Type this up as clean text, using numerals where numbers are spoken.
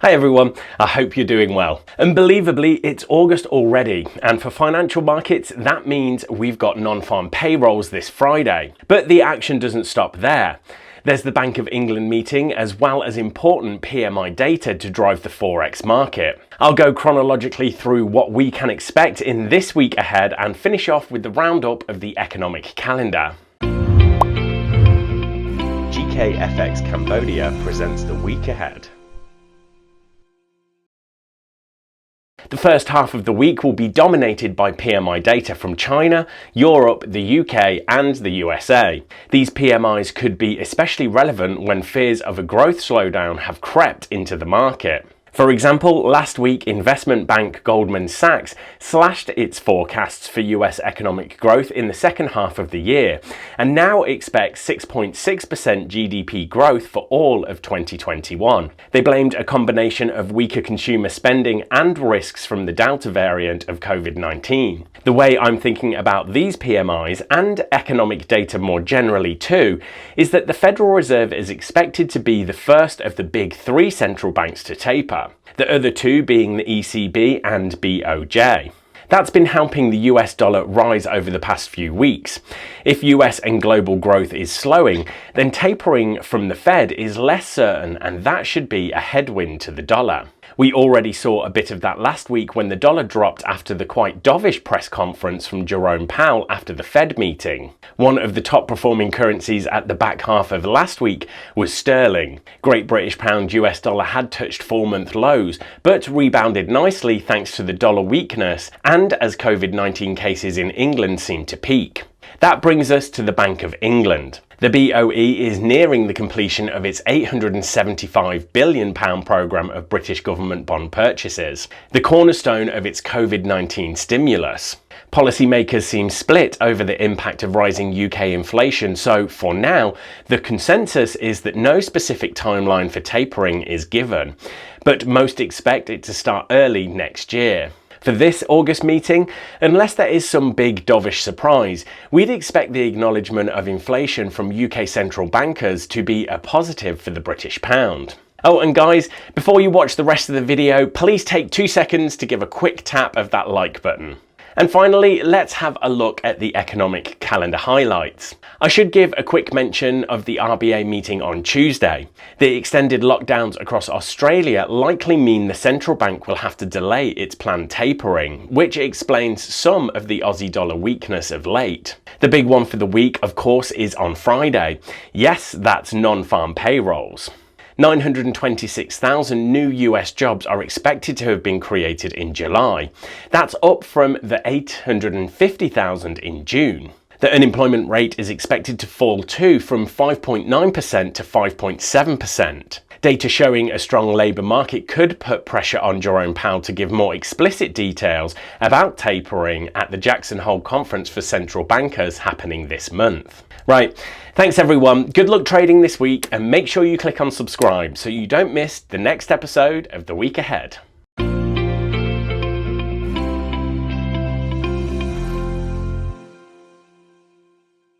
Hi everyone, I hope you're doing well. Unbelievably, it's August already, and for financial markets, that means we've got non-farm payrolls this Friday. But the action doesn't stop there. There's the Bank of England meeting, as well as important PMI data to drive the FOREX market. I'll go chronologically through what we can expect in this week ahead and finish off with the roundup of the economic calendar. GKFX Cambodia presents the week ahead. The first half of the week will be dominated by PMI data from China, Europe, the UK and the USA. These PMIs could be especially relevant when fears of a growth slowdown have crept into the market. For example, last week investment bank Goldman Sachs slashed its forecasts for US economic growth in the second half of the year and now expects 6.6% GDP growth for all of 2021. They blamed a combination of weaker consumer spending and risks from the Delta variant of COVID-19. The way I'm thinking about these PMIs and economic data more generally too is that the Federal Reserve is expected to be the first of the big three central banks to taper. The other two being the ECB and BOE. That's been helping the US dollar rise over the past few weeks. If US and global growth is slowing, then tapering from the Fed is less certain, and that should be a headwind to the dollar. We already saw a bit of that last week when the dollar dropped after the quite dovish press conference from Jerome Powell after the Fed meeting. One of the top performing currencies at the back half of last week was sterling. Great British pound US dollar had touched 4-month lows, but rebounded nicely thanks to the dollar weakness and as COVID-19 cases in England seemed to peak. That brings us to the Bank of England. The BOE is nearing the completion of its £875 billion programme of British government bond purchases, the cornerstone of its COVID-19 stimulus. Policymakers seem split over the impact of rising UK inflation, so for now, the consensus is that no specific timeline for tapering is given, but most expect it to start early next year. For this August meeting, unless there is some big dovish surprise, we'd expect the acknowledgement of inflation from UK central bankers to be a positive for the British pound. Oh, and guys, before you watch the rest of the video, please take 2 seconds to give a quick tap of that like button. And finally, let's have a look at the economic calendar highlights. I should give a quick mention of the RBA meeting on Tuesday. The extended lockdowns across Australia likely mean the central bank will have to delay its planned tapering, which explains some of the Aussie dollar weakness of late. The big one for the week, of course, is on Friday. Yes, that's non-farm payrolls. 926,000 new US jobs are expected to have been created in July. That's up from the 850,000 in June. The unemployment rate is expected to fall too, from 5.9% to 5.7%. Data showing a strong labour market could put pressure on Jerome Powell to give more explicit details about tapering at the Jackson Hole Conference for Central Bankers happening this month. Right, thanks everyone, good luck trading this week, and make sure you click on subscribe so you don't miss the next episode of The Week Ahead.